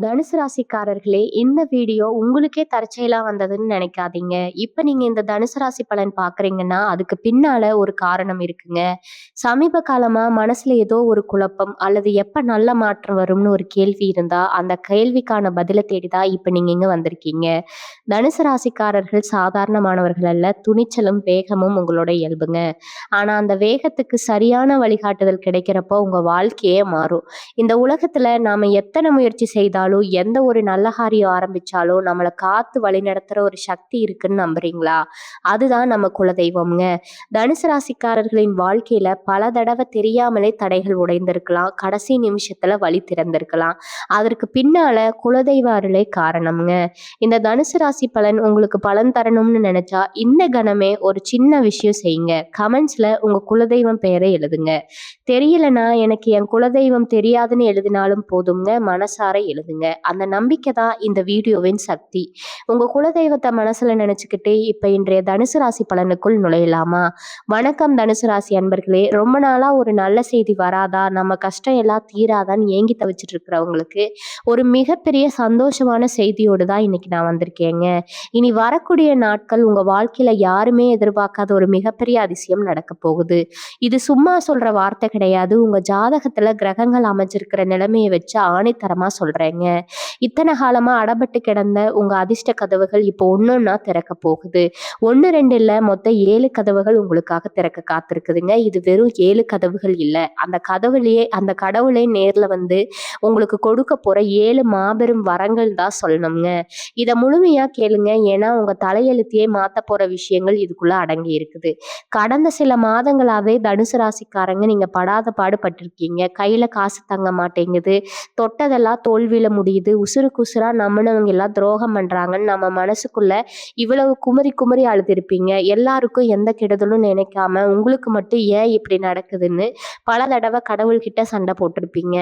தனுசு ராசிக்காரர்களே, இந்த வீடியோ உங்களுக்கே தற்செயலா வந்ததுன்னு நினைக்காதீங்க. இப்ப நீங்க இந்த தனுசு ராசி பலன் பார்க்குறீங்கன்னா, அதுக்கு பின்னால ஒரு காரணம் இருக்குங்க. சமீப காலமா மனசுல ஏதோ ஒரு குழப்பம் அல்லது எப்ப நல்ல மாற்றம் வரும்னு ஒரு கேள்வி இருந்தா, அந்த கேள்விக்கான பதில தேடி தான் இப்ப நீங்க இங்க வந்திருக்கீங்க. தனுசு ராசிக்காரர்கள் சாதாரணமானவர்கள் அல்ல. துணிச்சலும், வேகமும் உங்களோட இயல்புங்க. ஆனா அந்த வேகத்துக்கு சரியான வழிகாட்டுதல் கிடைக்கிறப்போ உங்க வாழ்க்கையே மாறும். இந்த உலகத்துல நாம எத்தனை முயற்சி செய்தாலும், எந்த ஒரு நல்ல காரியம் ஆரம்பிச்சாலும், நம்மள காத்து வழிநடத்துற ஒரு சக்தி இருக்குன்னு நம்புறீங்களா? அதுதான் நம்ம குலதெய்வம்ங்க. தனுசு ராசிக்காரர்களின் வாழ்க்கையில பல தடவை தெரியாமலே தடைகள் உடைந்திருக்கலாம். கடைசி நிமிஷத்துல வழி திறந்திருக்கலாம். அதற்கு பின்னால குலதெய்வ அருளே காரணம்ங்க. இந்த தனுசு ராசி பலன் உங்களுக்கு பலன் தரணும்னு நினைச்சா, இந்த கணமே ஒரு சின்ன விஷயம் செய்யுங்க. கமெண்ட்ஸ்ல உங்க குலதெய்வம் பெயரை எழுதுங்க. தெரியலனா எனக்கு என் குலதெய்வம் தெரியாதுன்னு எழுதினாலும் போதுங்க. மனசார எழுதுங்க. அந்த நம்பிக்கை தான் இந்த வீடியோவின் சக்தி. உங்க குலதெய்வத்தை மனசுல நினைச்சுக்கிட்டு இப்ப இன்றைய தனுசு ராசி பலனுக்குள் நுழையலாமா? வணக்கம் தனுசு ராசி அன்பர்களே. ரொம்ப நாளா ஒரு நல்ல செய்தி வராதா, நம்ம கஷ்டம் எல்லாம் தீராதான்னு ஏங்கி தவிச்சிட்டு இருக்கிறவங்களுக்கு ஒரு மிகப்பெரிய சந்தோஷமான செய்தியோடு தான் இன்னைக்கு நான் வந்திருக்கேங்க. இனி வரக்கூடிய நாட்கள் உங்க வாழ்க்கையில யாருமே எதிர்பார்க்காத ஒரு மிகப்பெரிய அதிசயம் நடக்க போகுது. இது சும்மா சொல்ற வார்த்தை கிடையாது. உங்க ஜாதகத்துல கிரகங்கள் அமைஞ்சிருக்கிற நிலைமையை வச்சு ஆணித்தரமா சொல்றேங்க. இத்தனை காலமா அடப்பட்டு கிடந்த உங்க அதிர்ஷ்ட கதவுகள் இப்போ ஒன்னொன்னா திறக்க போகுது. 1 2 இல்ல, மொத்தம் 7 கதவுகள் உங்களுக்காக திறக்க காத்திருக்குதுங்க. இது வெறும் 7 கதவுகள் இல்ல. அந்த கடவுளே நேர்ல வந்து உங்களுக்கு கொடுக்க போற 7 மாபெரும் வரங்கள் தான் சொல்லணுங்க. இத முழுமையா கேளுங்க. ஏன்னா உங்க தலையெழுத்தையே மாத்த போற விஷயங்கள் இதுக்குள்ள அடங்கி இருக்குது. கடந்த சில மாதங்களாவே தனுசு ராசிக்காரங்க நீங்க படாத பாடுபட்டிருக்கீங்க. கையில காசு தங்க மாட்டேங்குது. தொட்டதெல்லாம் தோல்வியில முடியுது. உசுருக்கு உசுரா நம்பினவங்க எல்லாம் துரோகம் பண்றாங்கன்னு நம்ம மனசுக்குள்ள இவ்வளவு குமரி குமரி அழுதிருப்பீங்க. எல்லாருக்கும் எந்த கெடுதலும் நினைக்காம உங்களுக்கு மட்டும் ஏன் இப்படி நடக்குதுன்னு பல தடவை கடவுள்கிட்ட சண்டை போட்டிருப்பீங்க.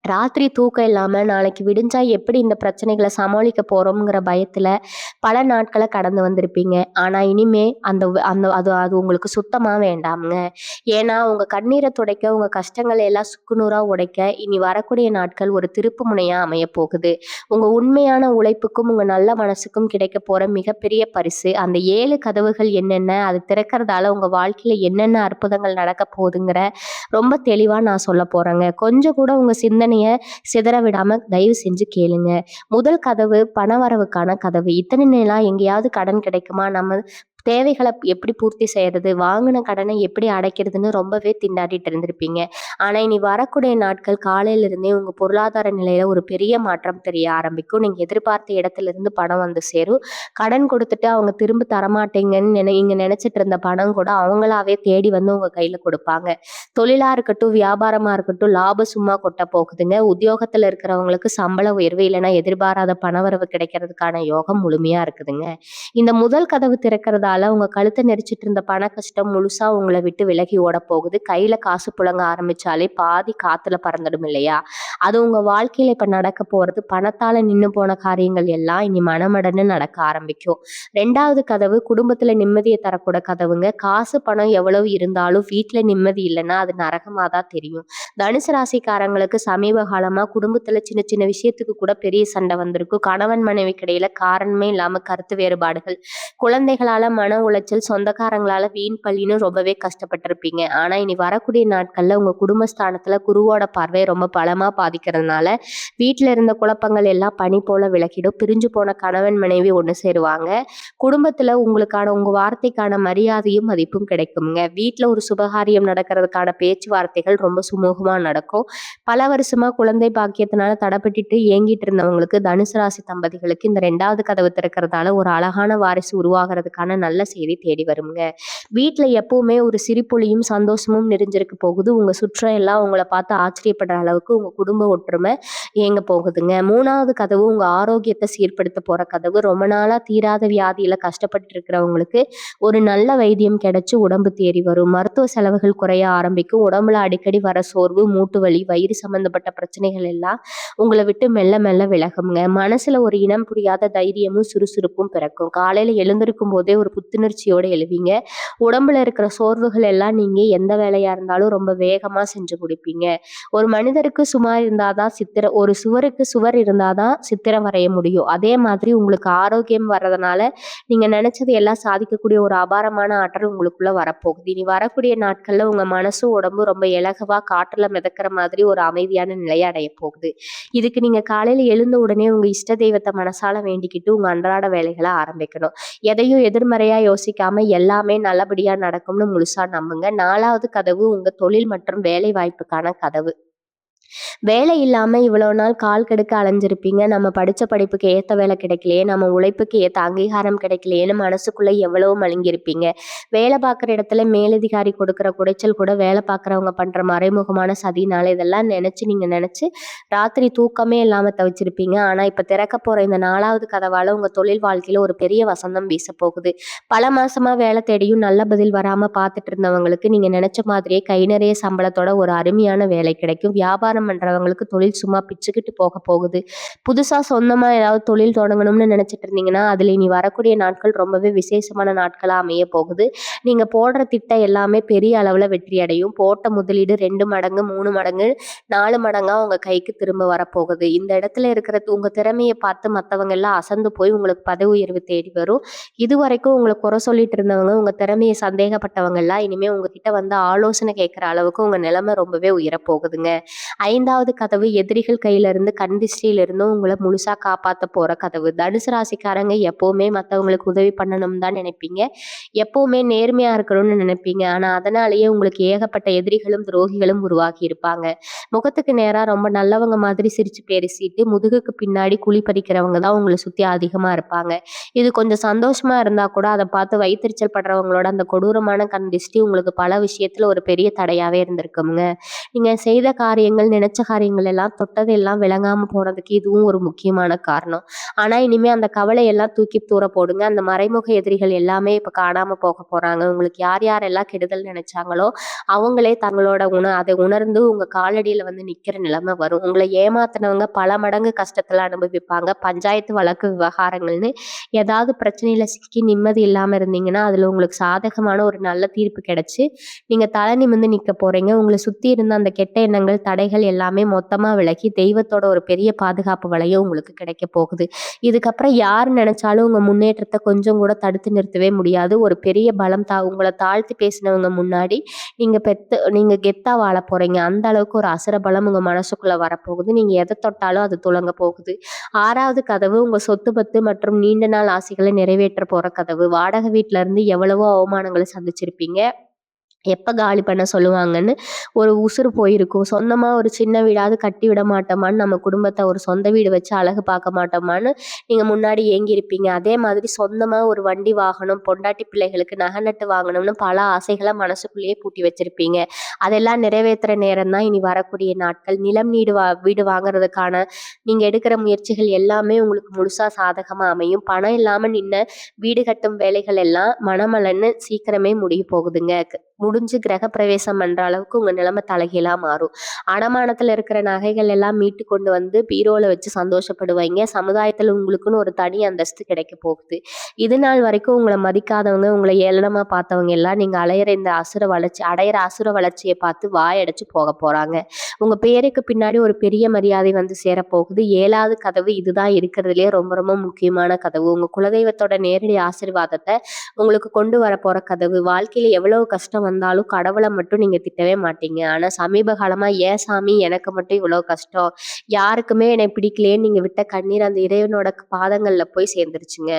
ராத்திரி தூக்கம் இல்லாம நாளைக்கு விடிஞ்சா எப்படி இந்த பிரச்சனைகளை சமாளிக்க போறோம்ங்கிற பயத்துல பல நாட்களை கடந்து வந்திருப்பீங்க. ஆனா இனிமே அந்த அந்த அது அது உங்களுக்கு சுத்தமா வேண்டாம்ங்க. ஏன்னா உங்க கண்ணீரை துடைக்க, உங்க கஷ்டங்களை எல்லாம் சுக்குநூறா உடைக்க இனி வரக்கூடிய நாட்கள் ஒரு திருப்பு முனையா அமைய போகுது. உங்க உண்மையான உழைப்புக்கும் உங்க நல்ல மனசுக்கும் கிடைக்க போற மிகப்பெரிய பரிசு அந்த 7 கதவுகள் என்னென்ன, அது திறக்கறதால உங்க வாழ்க்கையில என்னென்ன அற்புதங்கள் நடக்க போகுதுங்கிற ரொம்ப தெளிவா நான் சொல்ல போறேங்க. கொஞ்சம் கூட உங்க சிந்தனைய சிதற விடாம தயவு செஞ்சு கேளுங்க. முதல் கதவு பணவரவுக்கான கதவு. இத்தனை நாளா எங்கேயாவது கடன் கிடைக்குமா, நம்ம தேவைகளை எப்படி பூர்த்தி செய்யறது, வாங்கின கடனை எப்படி அடைக்கிறதுன்னு ரொம்பவே திண்டாடிட்டு இருந்திருப்பீங்க. ஆனா இனி வரக்கூடிய நாட்கள் காலையில இருந்தே உங்க பொருளாதார நிலையில ஒரு பெரிய மாற்றம் தெரிய ஆரம்பிக்கும். நீங்க எதிர்பார்த்த இடத்துல இருந்து பணம் வந்து சேரும். கடன் கொடுத்துட்டு அவங்க திரும்ப தரமாட்டேங்கன்னு நீங்க நினைச்சிட்டு இருந்த பணம் கூட அவங்களாவே தேடி வந்து உங்க கையில கொடுப்பாங்க. தொழிலா இருக்கட்டும், வியாபாரமா இருக்கட்டும், லாபம் சும்மா கொட்ட போகுதுங்க. உத்தியோகத்துல இருக்கிறவங்களுக்கு சம்பள உயர்வு இல்லைன்னா எதிர்பாராத பணவரவு கிடைக்கிறதுக்கான யோகம் முழுமையா இருக்குதுங்க. இந்த முதல் கதவு திறக்கிறதால உங்க கழுத்தை நெரிச்சிட்டு இருந்த பண கஷ்டம் முழுசா உங்களை விட்டு விலகி ஓட போகுது. கையில காசு புழங்க ஆரம்பிச்சாலே பாதி காத்துல பறந்துடும் இல்லையா? அது உங்க வாழ்க்கையில இப்ப நடக்க போறது. பணத்தால நின்னு போன காரியங்கள் எல்லாம் இனி மனமடன்னு நடக்க ஆரம்பிக்கும். 2வது கதவு குடும்பத்துல நிம்மதியை தரக்கூட கதவுங்க. காசு பணம் எவ்வளவு இருந்தாலும் வீட்டுல நிம்மதி இல்லைன்னா அது நரகமா தான் தெரியும். தனுசு ராசிக்காரங்களுக்கு சமீப காலமா குடும்பத்துல சின்ன சின்ன விஷயத்துக்கு கூட பெரிய சண்டை வந்திருக்கும். கணவன் மனைவிக்கு இடையில காரணமே இல்லாம கருத்து வேறுபாடுகள், குழந்தைகளால மன உளைச்சல், சொந்தக்காரங்களால வீண் பழின்னு ரொம்பவே கஷ்டப்பட்டிருப்பீங்க. ஆனா இனி வரக்கூடிய நாட்கள்ல உங்க குடும்பஸ்தானத்துல குருவோட பார்வை ரொம்ப பலமா பாதிக்கிறதுனால வீட்டுல இருந்த குழப்பங்கள் எல்லாம் பனி போல விலகிடும். பிரிஞ்சு போன கணவன் மனைவி ஒண்ணு சேருவாங்க. குடும்பத்துல உங்க வார்த்தைக்கான மரியாதையும் மதிப்பும் கிடைக்குங்க. வீட்டுல ஒரு சுபகாரியம் நடக்கிறதுக்கான பேச்சுவார்த்தைகள் ரொம்ப சுமூகமா நடக்கும். பல வருஷமா குழந்தை பாக்கியத்தினால தடைப்பட்டுட்டு ஏங்கிட்டு இருந்தவங்களுக்கு, தனுசு ராசி தம்பதிகளுக்கு இந்த 2வது கதவு திறக்கிறதால ஒரு அழகான வாரிசு உருவாகிறதுக்கான நல்ல செய்தி தேடி வருங்க. வீட்டுல எப்பவுமே ஒரு சிரிப்பொலியும் சந்தோஷமும் நிறைஞ்சிருக்க போகுது. உங்க சுற்றம் எல்லாம் உங்களை பார்த்து ஆச்சரியப்படுற அளவுக்கு உங்க குடும்ப ஒற்றுமை ஏங்க போகுதுங்க. 3வது கதவு உங்க ஆரோக்கியத்தை சீர்படுத்த போற கதவு. ரொம்ப நாளா தீராத வியாதியில கஷ்டப்பட்டு இருக்கிறவங்களுக்கு ஒரு நல்ல வைத்தியம் கிடைச்சு உடம்பு தேறி வரும். மருத்துவ செலவுகள் குறைய ஆரம்பிக்கும். உடம்புல அடிக்கடி வர சோர்வு, மூட்டு வலி, வயிறு சம்பந்தப்பட்ட பிரச்சனைகள் எல்லாம் உங்களை விட்டு மெல்ல மெல்ல விலகுங்க. மனசுல ஒரு இனம் புரியாத தைரியமும் சுறுசுறுப்பும் பிறக்கும். காலையில எழுந்திருக்கும் போதே ஒரு புத்துணர்ச்சியோட எழுவீங்க. உடம்புல இருக்கிற சோர்வுகள் எல்லாம் நீங்கி எந்த வேலையா இருந்தாலும் ரொம்ப வேகமா செஞ்சு முடிப்பீங்க. ஒரு மனிதருக்கு சுமார் இருந்தா தான் ஒரு சுவருக்கு சுவர் இருந்தா தான் சித்திரம் வரைய முடியும். அதே மாதிரி உங்களுக்கு ஆரோக்கியம் வர்றதுனால, நீங்க நெனச்சது எல்லாம் சாதிக்கக்கூடிய ஒரு அபாரமான ஆற்றல் உங்களுக்குள்ள வரப்போகுது. இனி வரக்கூடிய நாட்கள்ல உங்க மனசும், உடம்பும் ரொம்ப இலகுவா காற்றுல மிதக்கிற மாதிரி ஒரு அமைதியான நிலைய அடையப் போகுது. இதுக்கு நீங்க காலையில எழுந்த உடனே உங்க இஷ்ட தெய்வத்த மனசால வேண்டிக்கிட்டு உங்க அன்றாட வேலைகள ஆரம்பிக்கணும். எதையும் எதிர்மறையா யோசிக்காம எல்லாமே நல்லபடியா நடக்கும்னு முழுசா நம்புங்க. 4வது கதவு உங்க தொழில் மற்றும் வேலை வாய்ப்புக்கான கதவு. வேலை இல்லாம இவ்வளோ நாள் கால் கெடுக்க அலைஞ்சிருப்பீங்க. நம்ம படிச்ச படிப்புக்கு ஏத்த வேலை கிடைக்கலையே, நம்ம உழைப்புக்கு ஏத்த அங்கீகாரம் கிடைக்கலையேன்னு மனசுக்குள்ள எவ்வளவோ மலங்கியிருப்பீங்க. வேலை பார்க்குற இடத்துல மேலதிகாரி கொடுக்குற குடைச்சல் கூட வேலை பார்க்குறவங்க பண்ற மறைமுகமான சதினால இதெல்லாம் நெனச்சு ராத்திரி தூக்கமே இல்லாம தவிச்சிருப்பீங்க. ஆனா இப்ப திறக்க போற இந்த 4வது கதவால உங்க தொழில் வாழ்க்கையில ஒரு பெரிய வசந்தம் வீசப் போகுது. பல மாசமா வேலை தேடியும் நல்ல பதில் வராம பார்த்துட்டு இருந்தவங்களுக்கு நீங்க நெனச்ச மாதிரியே கை நிறைய சம்பளத்தோட ஒரு அருமையான வேலை கிடைக்கும். வியாபாரம் பண்றவங்களுக்கு தொழில் சும்மா பிச்சுக்கிட்டு போக போகுது. புதுசா சொந்தமா ஏதாவது தொழில் தொடங்கணும்னு நினைச்சிட்டு இருந்தீங்கன்னா, அதுல இனி வரக்கூடிய நாட்கள் ரொம்பவே விசேஷமான நாட்களா அமைய போகுது. நீங்க போடுற திட்டம் எல்லாமே பெரிய அளவுல வெற்றி அடையும். போட்ட முதலீடு 2 மடங்கு, 3 மடங்கு, 4 மடங்கா உங்க கைக்கு திரும்ப வரப்போகுது. இந்த இடத்துல இருக்கிற உங்க திறமைய பார்த்து மத்தவங்க எல்லாம் அசந்து போய் உங்களுக்கு பதவி உயர்வு தேடி வரும். இதுவரைக்கும் உங்கள குறை சொல்லிட்டு இருந்தவங்க, உங்க திறமைய சந்தேகப்பட்டவங்க எல்லாம் இனிமே உங்ககிட்ட வந்து ஆலோசனை கேட்கிற அளவுக்கு உங்க நிலைமை ரொம்பவே உயரப்போகுதுங்க. 5வது கதவு எதிரிகள் கையில இருந்து கண் திஷ்டியில இருந்தும் உங்களை முழுசா காப்பாத்த போற கதவு. தனுசு ராசிக்காரங்க எப்பவுமே மத்தவங்களுக்கு உதவி பண்ணணும்னு தான் நினைப்பீங்க. எப்பவுமே நேர்மையா இருக்கணும்னு நினைப்பீங்க. ஆனா அதனாலேயே உங்களுக்கு ஏகப்பட்ட எதிரிகளும் துரோகிகளும் உருவாகி இருப்பாங்க. முகத்துக்கு நேரா ரொம்ப நல்லவங்க மாதிரி சிரிச்சு பேசிட்டு முதுகுக்கு பின்னாடி குழி பறிக்கிறவங்க தான் உங்களை சுத்தி அதிகமா இருப்பாங்க. இது கொஞ்சம் சந்தோஷமா இருந்தா கூட அதை பார்த்து வயித்தெரிச்சல் படுறவங்களோட அந்த கொடூரமான கண் திஷ்டி உங்களுக்கு பல விஷயத்துல ஒரு பெரிய தடையாவே இருந்திருக்குங்க. நீங்க செய்த காரியங்கள், நினைச்ச காரியங்கள் எல்லாம் தொட்டது எல்லாம் விளங்காம போனதுக்கு இதுவும் ஒரு முக்கியமான காரணம். ஆனா இனிமே அந்த கவலையெல்லாம் தூக்கி தூர போடுங்க. அந்த மறைமுக எதிரிகள் எல்லாமே இப்ப காணாம போக போறாங்க. உங்களுக்கு யார் யாரெல்லாம் கெடுதல் நினைச்சாங்களோ அவங்களே தங்களோட அதை உணர்ந்து உங்க காலடியில வந்து நிக்கிற நிலைமை வரும். உங்களை ஏமாத்தினவங்க பல மடங்கு கஷ்டத்துல அனுபவிப்பாங்க. பஞ்சாயத்து வழக்கு விவகாரங்கள்னு ஏதாவது பிரச்சனையில சிக்கி நிம்மதி இல்லாம இருந்தீங்கன்னா அதுல உங்களுக்கு சாதகமான ஒரு நல்ல தீர்ப்பு கிடைச்சு நீங்க தலை நிமிர்ந்து நிக்க போறீங்க. உங்களை சுத்தி இருந்த அந்த கெட்ட எண்ணங்கள், தடைகள் எல்லாமே மொத்தமா விலகி தெய்வத்தோட ஒரு பெரிய பாதுகாப்பு வளையம் உங்களுக்கு கிடைக்க போகுது. இதுக்கப்புறம் யார் நினைச்சாலும் உங்க முன்னேற்றத்தை கொஞ்சம் கூட தடுத்து நிறுத்தவே முடியாது. ஒரு பெரிய பலம் உங்களை தாழ்த்தி பேசினவங்க முன்னாடி நீங்க கெத்தா வாழ போறீங்க. அந்த அளவுக்கு ஒரு அசுர பலம் உங்க மனசுக்குள்ள வரப்போகுது. நீங்க எதை தொட்டாலும் அது துலங்க போகுது. 6வது கதவு உங்க சொத்து பத்து மற்றும் நீண்ட நாள் ஆசைகளை நிறைவேற்ற போற கதவு. வாடகை வீட்டுல இருந்து எவ்வளவோ அவமானங்களை சந்திச்சிருப்பீங்க. எப்ப காலி பண்ண சொல்லுவாங்கன்னு ஒரு உசுறு போயிருக்கும். சொந்தமா ஒரு சின்ன வீடாவது கட்டி விட மாட்டோமான்னு, நம்ம குடும்பத்தை ஒரு சொந்த வீடு வச்சு அழகு பார்க்க மாட்டோமான்னு நீங்க முன்னாடி ஏங்கியிருப்பீங்க. அதே மாதிரி சொந்தமா ஒரு வண்டி வாங்கணும், பொண்டாட்டி பிள்ளைகளுக்கு நகை நட்டு வாங்கணும்னு பல ஆசைகளை மனசுக்குள்ளேயே பூட்டி வச்சிருப்பீங்க. அதெல்லாம் நிறைவேற்றுற நேரம் தான் இனி வரக்கூடிய நாட்கள். நிலம் வீடு வாங்குறதுக்கான நீங்க எடுக்கிற முயற்சிகள் எல்லாமே உங்களுக்கு முழுசா சாதகமா அமையும். பணம் இல்லாம நின்ன வீடு கட்டும் வேலைகள் எல்லாம் மனமலன்னு சீக்கிரமே முடிய போகுதுங்க. முடிஞ்சு கிரக பிரவேசம் பண்ற அளவுக்கு உங்க நிலைமை தலைகீழா மாறும். அடமானத்துல இருக்கிற நகைகள் எல்லாம் மீட்டு கொண்டு வந்து பீரோல வச்சு சந்தோஷப்படுவீங்க. சமுதாயத்துல உங்களுக்குன்னு ஒரு தனி அந்தஸ்து கிடைக்க போகுது. இது நாள் வரைக்கும் உங்களை மதிக்காதவங்க, உங்களை ஏளனமா பார்த்தவங்க எல்லாம் நீங்க அடையிற அசுர வளர்ச்சியை பார்த்து வாயடைச்சு போக போறாங்க. உங்க பேருக்கு பின்னாடி ஒரு பெரிய மரியாதை வந்து சேரப்போகுது. 7வது கதவு இதுதான் இருக்கிறதுலயே ரொம்ப ரொம்ப முக்கியமான கதவு. உங்க குலதெய்வத்தோட நேரடி ஆசீர்வாதத்தை உங்களுக்கு கொண்டு வர போற கதவு. வாழ்க்கையில எவ்வளவு கஷ்டம் வந்தாலும் கடவுளை மட்டும் நீங்க திட்டவே மாட்டீங்க. ஆனா சமீப காலமா ஏன் சாமி எனக்கு மட்டும் இவ்வளவு கஷ்டம், யாருக்குமே என்னை பிடிக்கலையேன்னு நீங்க விட்ட கண்ணீர் அந்த இறைவனோட பாதங்கள்ல போய் சேர்ந்துருச்சுங்க.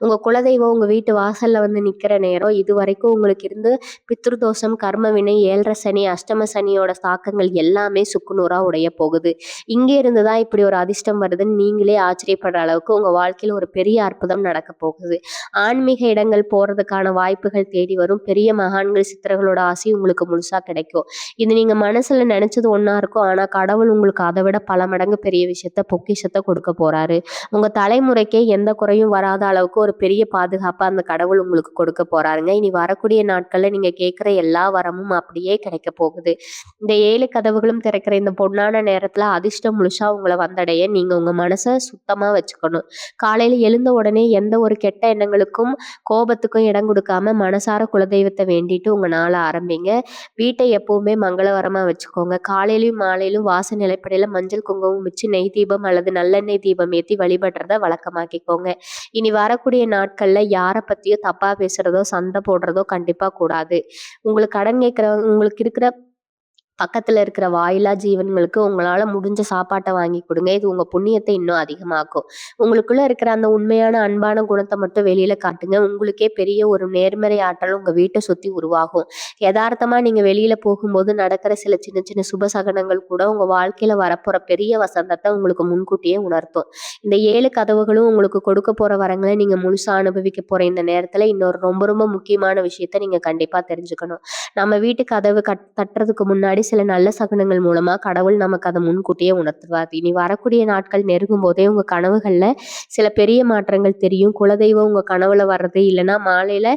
உங்க குலதெய்வம் உங்க வீட்டு வாசல்ல வந்து நிக்கிற நேரம் இது வரைக்கும் உங்களுக்கு இருந்து பித்ருதோஷம், கர்ம வினை, 7.5 சனி, அஷ்டம சனியோட தாக்கங்கள் எல்லாமே சுக்குநூறா உடைய போகுது. இங்கே இருந்துதான் இப்படி ஒரு அதிர்ஷ்டம் வருதுன்னு நீங்களே ஆச்சரியப்படுற அளவுக்கு உங்க வாழ்க்கையில ஒரு பெரிய அற்புதம் நடக்க போகுது. ஆன்மீக இடங்கள் போறதுக்கான வாய்ப்புகள் தேடி வரும். பெரிய மகான்கள், சித்திர தேவர்களோட ஆசி உங்களுக்கு முழுசா கிடைக்கும். இது நீங்க மனசுல நினைச்சது ஒண்ணா இருக்கும். ஆனா கடவுள் உங்களுக்கு அதை விட பல மடங்கு பெரிய விஷயத்த பொக்கிஷத்த கொடுக்க போறாரு. உங்க தலைமுறைக்கே எந்த குறையும் வராத அளவுக்கு ஒரு பெரிய பாதுகாப்பா அந்த கடவுள் உங்களுக்கு கொடுக்க போறாருங்க. இனி வரக்கூடிய நாட்கள்ல நீங்க கேட்கிற எல்லா வரமும் அப்படியே கிடைக்க போகுது. இந்த 7 கதவுகளும் திறக்கிற இந்த பொன்னான நேரத்துல அதிர்ஷ்டம் முழுசா உங்கள வந்தடைய நீங்க உங்க மனச சுத்தமா வச்சுக்கணும். காலையில எழுந்த உடனே எந்த ஒரு கெட்ட எண்ணங்களுக்கும், கோபத்துக்கும் இடம் கொடுக்காம மனசார குலதெய்வத்த வேண்டிட்டு உங்க நாள ஆரம்பிங்க. வீட்டை எப்பவுமே மங்களகரமா வச்சுக்கோங்க. காலையிலயும் மாலையிலும் வாச நிலைப்படையில மஞ்சள் குங்குமம் வச்சு நெய் தீபம் அல்லது நல்லெண்ணெய் தீபம் ஏத்தி வழிபடுறத வழக்கமாக்கிக்கோங்க. இனி வரக்கூடிய நாட்கள்ல யார பத்தியோ தப்பா பேசுறதோ, சண்டை போடுறதோ கண்டிப்பா கூடாது. உங்களுக்கு கடன் கேட்கிறவங்க உங்களுக்கு இருக்கிற பக்கத்துல இருக்கிற வாயில்லா ஜீவன்களுக்கு உங்களால முடிஞ்ச சாப்பாட்ட வாங்கி கொடுங்க. இது உங்க புண்ணியத்தை இன்னும் அதிகமாக்கும். உங்களுக்குள்ள இருக்கிற அந்த உண்மையான அன்பான குணத்த மட்டும் வெளியில காட்டுங்க. உங்களுக்கே பெரிய ஒரு நேர்மறை ஆற்றல் உங்க வீட்ட சுத்தி உருவாகும். எதார்த்தமா நீங்க வெளியில போகும்போது நடக்கிற சில சின்ன சின்ன சுப சகனங்கள் கூட உங்க வாழ்க்கையில வரப்போற பெரிய வசந்தத்த உங்களுக்கு முன்கூட்டியே உணர்த்தும். இந்த 7 கதவுகளும் உங்களுக்கு கொடுக்க போற வரங்கள நீங்க முழுசா அனுபவிக்க போற இந்த நேரத்துல இன்னொரு ரொம்ப ரொம்ப முக்கியமான விஷயத்த நீங்க கண்டிப்பா தெரிஞ்சுக்கணும். நம்ம வீட்டு கதவு தட்டுறதுக்கு முன்னாடி சில நல்ல சகுனங்கள் மூலமா கடவுள் நமக்கு அதை முன்கூட்டியே உணர்த்துவார். இனி வரக்கூடிய நாட்கள் நெருங்கும் போதே உங்க கனவுகள்ல சில பெரிய மாற்றங்கள் தெரியும். குலதெய்வம் உங்க கனவுல வர்றது, இல்லைன்னா மாலையில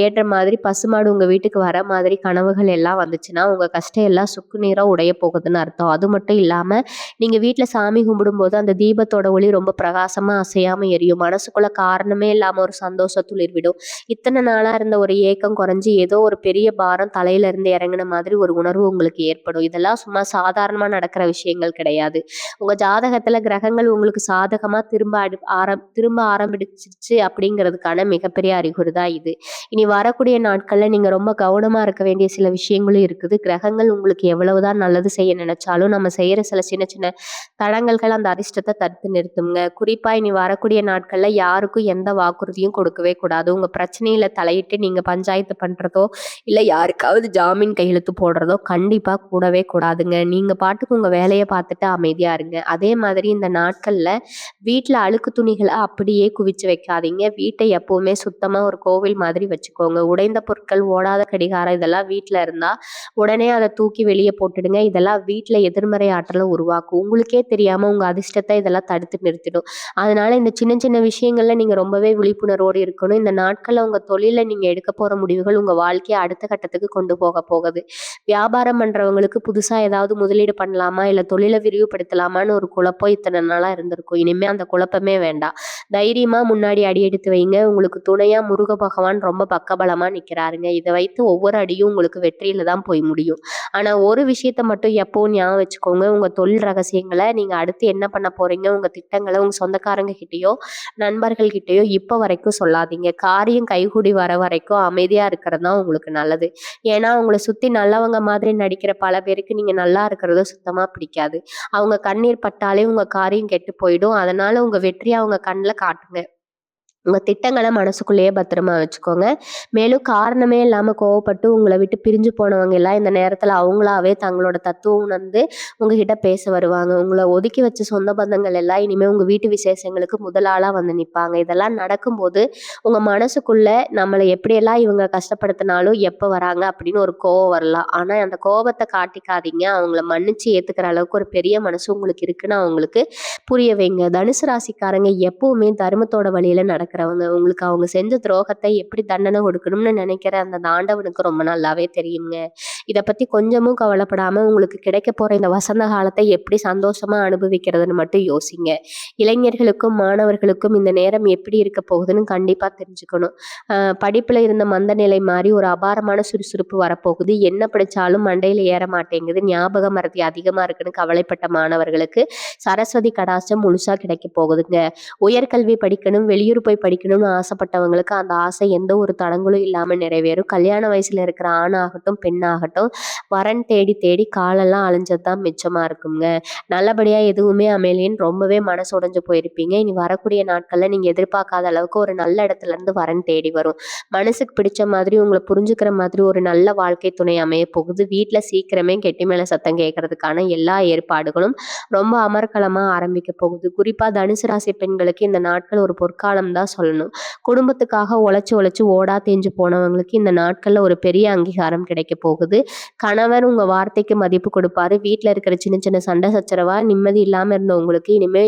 ஏற்ற மாதிரி பசுமாடு உங்க வீட்டுக்கு வர மாதிரி கனவுகள் எல்லாம் வந்துச்சுன்னா உங்க கஷ்டம் எல்லாம் சுக்கு நீரா உடைய போகுதுன்னு அர்த்தம். அது மட்டும் இல்லாம நீங்க வீட்டுல சாமி கும்பிடும் போது அந்த தீபத்தோட ஒளி ரொம்ப பிரகாசமா அசையாம எரியும். மனசுக்குள்ள காரணமே இல்லாம ஒரு சந்தோஷ துளிர் விடும். இத்தனை நாளா இருந்த ஒரு ஏக்கம் குறைஞ்சு ஏதோ ஒரு பெரிய பாரம் தலையில இருந்து இறங்கின மாதிரி ஒரு உணர்வு உங்களுக்கு ஏற்படும். இதெல்லாம் சும்மா சாதாரணமா நடக்கிற விஷயங்கள் கிடையாது. உங்க ஜாதகத்துல கிரகங்கள் உங்களுக்கு சாதகமா திரும்ப ஆரம்பிச்சிருச்சு அப்படிங்கிறதுக்கான மிகப்பெரிய அறிகுறி தான் இது. இனி வரக்கூடிய நாட்கள்ல நீங்க ரொம்ப கவனமா இருக்க வேண்டிய சில விஷயங்களும் இருக்குது. கிரகங்கள் உங்களுக்கு எவ்வளவுதான் நல்லது செய்ய நினைச்சாலும் நம்ம செய்யற சில சின்ன சின்ன தடங்கல்கள் அந்த அதிர்ஷ்டத்தை தடுத்து நிறுத்துங்க. குறிப்பா இனி வரக்கூடிய நாட்கள்ல யாருக்கும் எந்த வாக்குறுதியும் கொடுக்கவே கூடாது. உங்க பிரச்சனையில தலையிட்டு நீங்க பஞ்சாயத்து பண்றதோ, இல்ல யாருக்காவது ஜாமீன் கையெழுத்து போடுறதோ கண்டிப்பா கூடவே கூடாதுங்க. நீங்க பாட்டுக்கு உங்க வேலையை பார்த்துட்டு அமைதியா இருங்க. அதே மாதிரி இந்த நாட்கள்ல வீட்டுல அழுக்கு துணிகளை அப்படியே குவிச்சு வைக்காதீங்க. வீட்டை எப்பவுமே சுத்தமா ஒரு கோவில் மாதிரி வச்சுக்கோங்க. உடைந்த பொருட்கள், ஓடாத கடிகாரம் இதெல்லாம் வீட்டுல இருந்தா உடனே அதை தூக்கி வெளியே போட்டுடுங்க. இதெல்லாம் வீட்டுல எதிர்மறை ஆற்றலை உருவாக்கும். உங்களுக்கே தெரியாம உங்க அதிர்ஷ்டத்தை இதெல்லாம் தடுத்து நிறுத்திடும். அதனால இந்த சின்ன சின்ன விஷயங்கள்ல நீங்க ரொம்பவே விழிப்புணர்வோடு இருக்கணும். இந்த நாட்கள்ல உங்க தொழில நீங்க எடுக்க போற முடிவுகள் உங்க வாழ்க்கையை அடுத்த கட்டத்துக்கு கொண்டு போக போகுது. வியாபாரம் பண்றவங்களுக்கு புதுசா ஏதாவது முதலீடு பண்ணலாமா, இல்ல தொழிலை விரிவுபடுத்தலாமான்னு ஒரு குழப்பம் இத்தனை நாளா இருந்திருக்கும். இனிமே அந்த குழப்பமே வேண்டாம். தைரியமா முன்னாடி அடி எடுத்து வைங்க. உங்களுக்கு துணையா முருக பகவான் ரொம்ப பக்கபலமா நிக்கிறாருங்க. இதை வைத்து ஒவ்வொரு அடியும் உங்களுக்கு வெற்றியில தான் போய் முடியும். ஆனா ஒரு விஷயத்த மட்டும் எப்பவும் ஞாபகம் வச்சுக்கோங்க. உங்க தொழில் ரகசியங்களை நீங்க அடுத்து என்ன பண்ண போறீங்க, உங்க திட்டங்களை உங்க சொந்தக்காரங்க கிட்டயோ நண்பர்கள் கிட்டயோ இப்ப வரைக்கும் சொல்லாதீங்க. காரியம் கைகூடி வர வரைக்கும் அமைதியா இருக்கிறது தான் உங்களுக்கு நல்லது. ஏன்னா உங்களை சுத்தி நல்லவங்க மாதிரி நடிக்கிற பல பேருக்கு நீங்க நல்லா இருக்கிறது சுத்தமா பிடிக்காது. அவங்க கண்ணீர் பட்டாலே உங்க காரியம் கெட்டு போயிடும். அதனால உங்க வெற்றியை அவங்க கண்ணுல காட்டுங்க. உங்க திட்டங்களை மனசுக்குள்ளேயே பத்திரமா வச்சுக்கோங்க. மேலும் காரணமே இல்லாம கோவப்பட்டு உங்களை விட்டு பிரிஞ்சு போனவங்க எல்லாம் இந்த நேரத்துல அவங்களாவே தங்களோட தத்துவம் உணர்ந்து உங்ககிட்ட பேச வருவாங்க. உங்களை ஒதுக்கி வச்ச சொந்த பந்தங்கள் எல்லாம் இனிமே உங்க வீட்டு விசேஷங்களுக்கு முதலாளா வந்து நிப்பாங்க. இதெல்லாம் நடக்கும்போது உங்க மனசுக்குள்ள நம்மளை எப்படியெல்லாம் இவங்க கஷ்டப்படுத்தினாலும் எப்ப வராங்க அப்படின்னு ஒரு கோவம் வரலாம். ஆனா அந்த கோபத்தை காட்டிக்காதீங்க. அவங்கள மன்னிச்சு ஏத்துக்கிற அளவுக்கு ஒரு பெரிய மனசு உங்களுக்கு இருக்குன்னு அவங்களுக்கு புரிய வைங்க. தனுசு ராசிக்காரங்க எப்பவுமே தர்மத்தோட வழியில நடக்கிறவங்க. உங்களுக்கு அவங்க செஞ்ச துரோகத்தை எப்படி தண்டனை கொடுக்கணும்னு நினைக்கிற அந்த தாண்டவனுக்கு ரொம்ப நல்லாவே தெரியுங்க. இதை பத்தி கொஞ்சமும் கவலைப்படாம உங்களுக்கு கிடைக்க போற இந்த வசந்த காலத்தை எப்படி சந்தோஷமா அனுபவிக்கிறதுன்னு மட்டும் யோசிங்க. இளைஞர்களுக்கும் மாணவர்களுக்கும் இந்த நேரம் எப்படி இருக்க போகுதுன்னு கண்டிப்பா தெரிஞ்சுக்கணும். படிப்புல இருந்த மந்த நிலை மாறி ஒரு அபாரமான சுறுசுறுப்பு வரப்போகுது. என்ன படிச்சாலும் மண்டையில ஏற மாட்டேங்குது, ஞாபக மறதி அதிகமா இருக்குன்னு கவலைப்பட்ட மாணவர்களுக்கு சரஸ்வதி கடாட்சம் முழுசா கிடைக்க போகுதுங்க. உயர்கல்வி படிக்கணும், வெளியூர் போய் படிக்கணும்னு ஆசைப்பட்டவங்களுக்கு அந்த ஆசை எந்த ஒரு தடங்களும் இல்லாம நிறைவேறும். கல்யாண வயசுல இருக்கிற ஆணாகட்டும் பெண்ணாகட்டும் வரன் தேடி தேடி காலெல்லாம் அழிஞ்சது தான் மிச்சமா இருக்குங்க. நல்லபடியா எதுவுமே அமையலேன்னு ரொம்பவே மனசு உடைஞ்சு போயிருப்பீங்க. இனி வரக்கூடிய நாட்கள்ல நீங்க எதிர்பார்க்காத அளவுக்கு ஒரு நல்ல இடத்துல இருந்து வரன் தேடி வரும். மனசுக்கு பிடிச்ச மாதிரி உங்களை புரிஞ்சுக்கிற மாதிரி ஒரு நல்ல வாழ்க்கை துணை அமைய போகுது. வீட்டுல சீக்கிரமே கெட்டி மேல சத்தம் கேட்கறதுக்கான எல்லா ஏற்பாடுகளும் ரொம்ப அமர்க்களமா ஆரம்பிக்க போகுது. குறிப்பா தனுசு ராசி பெண்களுக்கு இந்த நாட்கள் ஒரு பொற்காலம் தான் தான் சொல்லணும். குடும்பத்துக்காக உழைச்சு உழைச்சு ஓடா தேஞ்சு போனவங்களுக்கு இந்த நாட்கள்ல ஒரு பெரிய அங்கீகாரம் கிடைக்க போகுது. கணவர் உங்க வார்த்தைக்கு மதிப்பு கொடுப்பாரு. வீட்ல இருக்கிற சின்ன சின்ன சண்டை சச்சரவா நிம்மதி இல்லாம இருந்த உங்களுக்கு இனிமே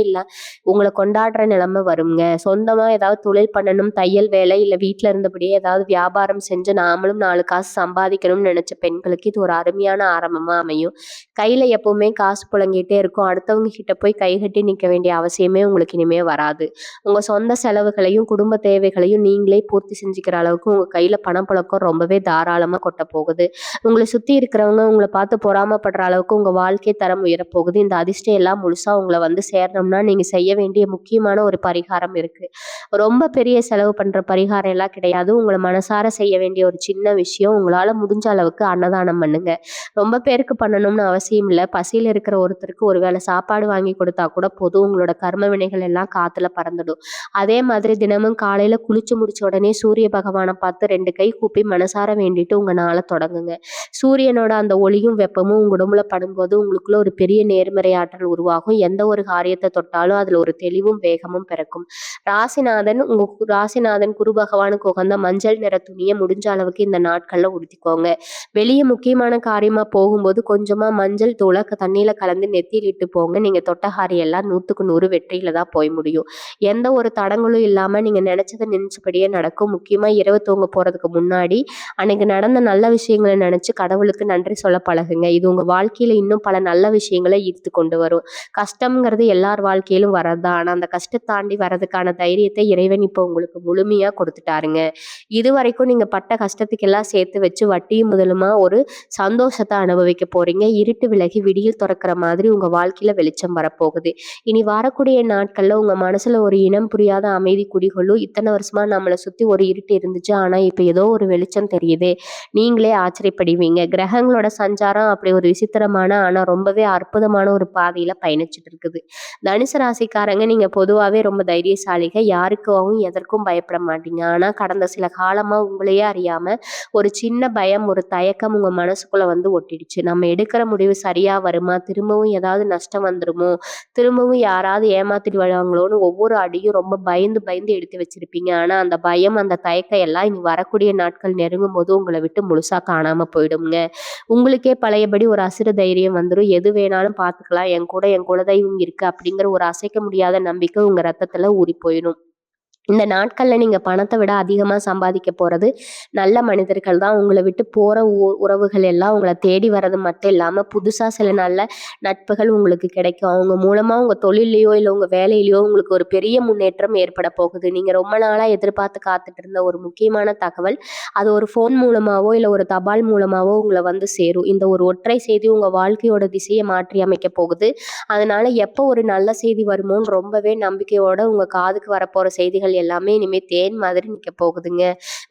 உங்கள கொண்டாடுற நிலைமை வருங்க. சொந்தமா ஏதாவது தொழில் பண்ணணும், தையல் வேலை இல்ல வீட்ல இருந்தபடியே ஏதாவது வியாபாரம் செஞ்சு நாமளும் 4 காசு சம்பாதிக்கணும்னு நினைச்ச பெண்களுக்கு இது ஒரு அருமையான ஆரம்பமா அமையும். கையில எப்பவுமே காசு புழங்கிட்டே இருக்கும். அடுத்தவங்க கிட்ட போய் கைகட்டி நிக்க வேண்டிய அவசியமே உங்களுக்கு இனிமே வராது. உங்க சொந்த செலவுகளையும், குடும்ப தேவைகளையும் நீங்களே பூர்த்தி செஞ்சுக்கிற அளவுக்கு உங்க கையில பணப்புழக்கம் ரொம்பவே தாராளமா கொட்ட போகுது. உங்கள சுத்தி இருக்கிறவங்க உங்கள பார்த்து பொறாமைப்படுற அளவுக்கு உங்க வாழ்க்கை தரம் உயரப்போகுது. இந்த அதிர்ஷ்டம் எல்லாம் முழுசா உங்கள வந்து சேரணும்னா, நீங்க செய்ய வேண்டிய முக்கியமான ஒரு பரிகாரம் இருக்கு. ரொம்ப பெரிய செலவு பண்ற பரிகாரம் எல்லாம் கிடையாது. உங்கள மனசார செய்ய வேண்டிய ஒரு சின்ன விஷயம். உங்களால முடிஞ்ச அளவுக்கு அன்னதானம் பண்ணுங்க. ரொம்ப பேருக்கு பண்ணணும்னு அவசியம் இல்ல. பசியில இருக்கிற ஒருத்தருக்கு ஒரு வேளை சாப்பாடு வாங்கி கொடுத்தா கூட போதும். உங்களோட கர்ம வினைகள் எல்லாம் காத்துல பறந்துடும். அதே மாதிரி தினமும் காலையில குளிச்சு முடிச்ச உடனே சூரிய பகவான பார்த்து 2 கை கூப்பி மனசார வேண்டிட்டு உங்க நாள தொடங்குங்க. சூரியனோட அந்த ஒளியும் வெப்பமும் உங்க உடம்புல படும்போது உங்களுக்குள்ள ஒரு பெரிய நேர்மறை ஆற்றல் உருவாகும். எந்த ஒரு காரியத்தை தொட்டாலும் அதுல ஒரு தெளிவும் வேகமும் பிறக்கும். ராசிநாதன் குரு பகவானுக்கு உகந்த மஞ்சள் நிற துணியை முடிஞ்ச அளவுக்கு இந்த நாட்கள்ல உடுத்திக்கோங்க. வெளியே முக்கியமான காரியமா போகும்போது கொஞ்சமா மஞ்சள் தூளை தண்ணியில கலந்து நெத்தியில் இட்டு போங்க. நீங்க தொட்ட காரியம் எல்லாம் 100க்கு 100 வெற்றியில தான் போய் முடியும். எந்த ஒரு தடங்களும் இல்லாம நீங்க நினைச்சதை நினைச்சபடியே நடக்கும். முக்கியமா இரவு தூங்க போறதுக்கு முன்னாடி அன்னைக்கு நடந்த நல்ல விஷயங்களை நினைச்சு கடவுளுக்கு நன்றி சொல்ல பழகுங்க. இது உங்க வாழ்க்கையில இன்னும் பல நல்ல விஷயங்களை ஈர்த்து கொண்டு வரும். கஷ்டம்ங்கிறது எல்லார் வாழ்க்கையிலும் வரதுதான். ஆனா அந்த கஷ்டத்தை தாண்டி வர்றதுக்கான தைரியத்தை இறைவன் இப்போ உங்களுக்கு முழுமையா கொடுத்துட்டாருங்க. இதுவரைக்கும் நீங்க பட்ட கஷ்டத்துக்கெல்லாம் சேர்த்து வச்சு வட்டியும் முதலுமா ஒரு சந்தோஷத்தை அனுபவிக்க போறீங்க. இருட்டு விலகி விடியல் துறக்கிற மாதிரி உங்க வாழ்க்கையில வெளிச்சம் வரப்போகுது. இனி வரக்கூடிய நாட்கள்ல உங்க மனசுல ஒரு இனம் புரியாத அமைதி குடிகொள்ளும். இத்தனை வருஷமா நம்மளை சுத்தி ஒரு இருட்டு இருந்துச்சு, ஆனா இப்ப ஏதோ ஒரு வெளிச்சம் தெரியுதே. நீங்களே ஆச்சரியப்படுவீங்க. கிரகங்களோட சஞ்சாரம் அப்படி ஒரு விசித்திரமான ஆனா ரொம்பவே அற்புதமான ஒரு பாதையில பயணிச்சுட்டு இருக்குது. தனுசு ராசிக்காரங்க நீங்க பொதுவாவே ரொம்ப தைரியசாலிக. யாருக்காகவும் எதற்கும் பயப்பட மாட்டீங்க. ஆனா கடந்த சில காலமா உங்களையே அறியாம ஒரு சின்ன பயம், ஒரு தயக்கம் உங்க மனசுக்குள்ள வந்து ஒட்டிடுச்சு. நம்ம எடுக்கிற முடிவு சரியா வருமா? திரும்பவும் ஏதாவது நஷ்டம் வந்துருமோ? திரும்பவும் யாராவது ஏமாத்திடுவாங்களோன்னு ஒவ்வொரு அடியும் ரொம்ப பயந்து பயந்து எடுத்து வச்சிருப்பீங்க. ஆனா அந்த பயம், அந்த தயக்கம் எல்லாம் இனி வரக்கூடிய நாட்கள் நெருங்கும் போது உங்களை விட்டு முழுசா காணாம போயிடுங்க. உங்களுக்கே பழையபடி ஒரு அசுர தைரியம் வந்துடும். எது வேணாலும் பார்த்துக்கலாம், என் குலதெய்வம் இருக்கு அப்படிங்கிற ஒரு அசைக்க முடியாத நம்பிக்கை உங்க ரத்தத்துல ஊறி போயிடும். இந்த நாட்கள்ல நீங்க பணத்தை விட அதிகமா சம்பாதிக்க போறது நல்ல மனிதர்கள் தான். உங்களை விட்டு போற உறவுகள் எல்லாம் உங்களை தேடி வர்றது மட்டும் இல்லாம புதுசா சில நல்ல நட்புகள் உங்களுக்கு கிடைக்கும். அவங்க மூலமா உங்க தொழிலையோ இல்ல உங்க வேலையிலயோ உங்களுக்கு ஒரு பெரிய முன்னேற்றம் ஏற்பட போகுது. நீங்க ரொம்ப நாளா எதிர்பார்த்து காத்துட்டு இருந்த ஒரு முக்கியமான தகவல் அது ஒரு ஃபோன் மூலமாவோ இல்ல ஒரு தபால் மூலமாவோ உங்களை வந்து சேரும். இந்த ஒரு ஒற்றை செய்தி உங்க வாழ்க்கையோட திசையை மாற்றி அமைக்க போகுது. அதனால எப்போ ஒரு நல்ல செய்தி வருமோன்னு ரொம்பவே நம்பிக்கையோட உங்க காதுக்கு வரப்போற செய்திகள் எல்லாமே இனிமே தேன் மாதிரி நிக்க போகுதுங்க.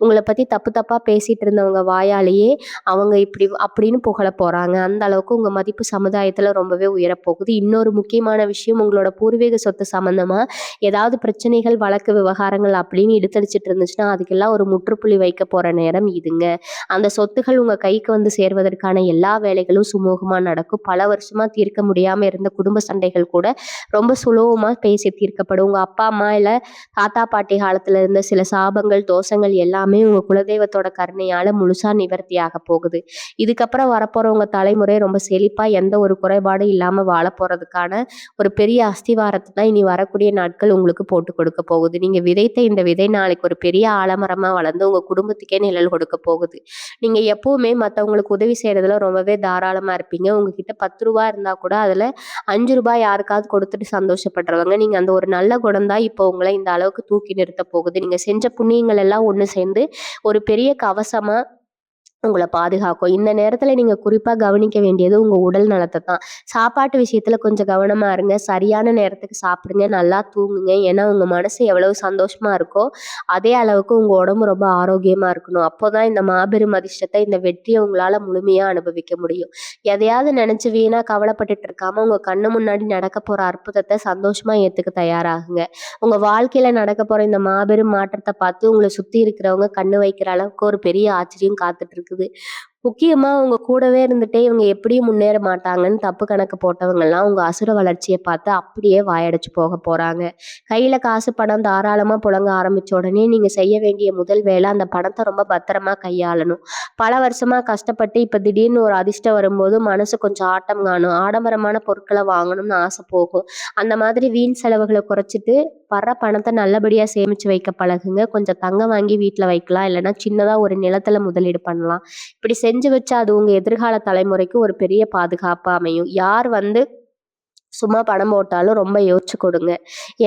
உங்களை பத்தி தப்பு தப்பா பேசிட்டு இருந்தவங்க வாயாலேயே அவங்க இப்படி அப்படின்னு புகழ போறாங்க. அந்த அளவுக்கு உங்க மதிப்பு சமுதாயத்துல ரொம்பவே உயரப்போகுது. இன்னொரு முக்கியமான விஷயம், உங்களோட பூர்வீக சொத்து சம்பந்தமா ஏதாவது பிரச்சனைகள், வழக்கு விவகாரங்கள் அப்படின்னு இழுத்தடிச்சிட்டு இருந்துச்சுன்னா அதுக்கெல்லாம் ஒரு முற்றுப்புள்ளி வைக்க போற நேரம் இதுங்க. அந்த சொத்துகள் உங்க கைக்கு வந்து சேர்வதற்கான எல்லா வேலைகளும் சுமூகமா நடக்கும். பல வருஷமா தீர்க்க முடியாம இருந்த குடும்ப சண்டைகள் கூட ரொம்ப சுலபமா பேசி தீர்க்கப்படும். உங்க அப்பா அம்மா இல்ல தாத்தா பாட்டி காலத்துல இருந்த சில சாபங்கள், தோஷங்கள் எல்லாமே உங்க குலதெய்வத்தோட கருணையால முழுசா நிவர்த்தியாக போகுது. இதுக்கப்புறம் வரப்போறவங்க தலைமுறை ரொம்ப செழிப்பா எந்த ஒரு குறைபாடும் இல்லாம வாழ போறதுக்கான ஒரு பெரிய அஸ்திவாரத்தை தான் இனி வரக்கூடிய நாட்கள் உங்களுக்கு போட்டு கொடுக்க போகுது. நீங்க விதைத்த இந்த விதை நாளைக்கு ஒரு பெரிய ஆலமரமா வளர்ந்து உங்க குடும்பத்துக்கே நிழல் கொடுக்க போகுது. நீங்க எப்பவுமே மத்தவங்களுக்கு உதவி செய்யறதுல ரொம்பவே தாராளமா இருப்பீங்க. உங்ககிட்ட 10 ரூபாய் இருந்தா கூட அதுல 5 ரூபாய் யாருக்காவது கொடுத்துட்டு சந்தோஷப்படுறவங்க. நீங்க அந்த ஒரு நல்ல குணம் தான் இப்போ உங்களை இந்த அளவுக்கு தூக்கி நிறுத்த போகுது. நீங்க செஞ்ச புண்ணியங்கள் எல்லாம் ஒண்ணு சேர்ந்து ஒரு பெரிய கவசமா உங்கள பாதுகாக்கும். இந்த நேரத்துல நீங்க குறிப்பா கவனிக்க வேண்டியது உங்க உடல் நலத்தை தான். சாப்பாட்டு விஷயத்துல கொஞ்சம் கவனமா இருங்க. சரியான நேரத்துக்கு சாப்பிடுங்க, நல்லா தூங்குங்க. ஏன்னா உங்க மனசு எவ்வளவு சந்தோஷமா இருக்கோ அதே அளவுக்கு உங்க உடம்பு ரொம்ப ஆரோக்கியமா இருக்கணும். அப்போதான் இந்த மாபெரும் அதிர்ஷ்டத்தை, இந்த வெற்றியை உங்களால முழுமையா அனுபவிக்க முடியும். எதையாவது நினைச்சு வீணா கவலைப்பட்டுட்டு இருக்காம உங்க கண்ணு முன்னாடி நடக்க போற அற்புதத்தை சந்தோஷமா ஏத்துக்க தயாராகுங்க. உங்க வாழ்க்கையில நடக்க போற இந்த மாபெரும் மாற்றத்தை பார்த்து உங்களை சுத்தி இருக்கிறவங்க கண்ணு வைக்கிற அளவுக்கு ஒரு பெரிய ஆச்சரியம் காத்துட்டு இருக்கு. முக்கியமா உங்க கூடவே இருந்துட்டே இவங்க எப்படியும் முன்னேற மாட்டாங்கன்னு தப்பு கணக்கு போட்டவங்கலாம் உங்க அசுர வளர்ச்சிய பார்த்து அப்படியே வாயடைச்சு போக போறாங்க. கையில காசு பணம் தாராளமா புழங்க ஆரம்பிச்ச உடனே நீங்க செய்ய வேண்டிய முதல் வேலை அந்த பணத்த ரொம்ப பத்திரமா கையாளணும். பல வருஷமா கஷ்டப்பட்டு இப்ப திடீர்னு ஒரு அதிர்ஷ்டம் வரும்போது மனசு கொஞ்சம் ஆட்டம் காணும். ஆடம்பரமான பொருட்கள வாங்கணும்னு ஆசை போகும். அந்த மாதிரி வீண் செலவுகள குறைச்சிட்டு வர்ற பணத்த நல்லபடியா சேமிச்சு வைக்க பழகுங்க. கொஞ்சம் தங்கம் வாங்கி வீட்ல வைக்கலாம். இல்லன்னா சின்னதா ஒரு நிலத்துல முதலீடு பண்ணலாம். இப்படி செஞ்சு வச்சா அது உங்க எதிர்கால தலைமுறைக்கு ஒரு பெரிய பாதுகாப்பா அமையும். யார் வந்து சும்மா பணம் போட்டாலும் ரொம்ப யோசிச்சு கொடுங்க.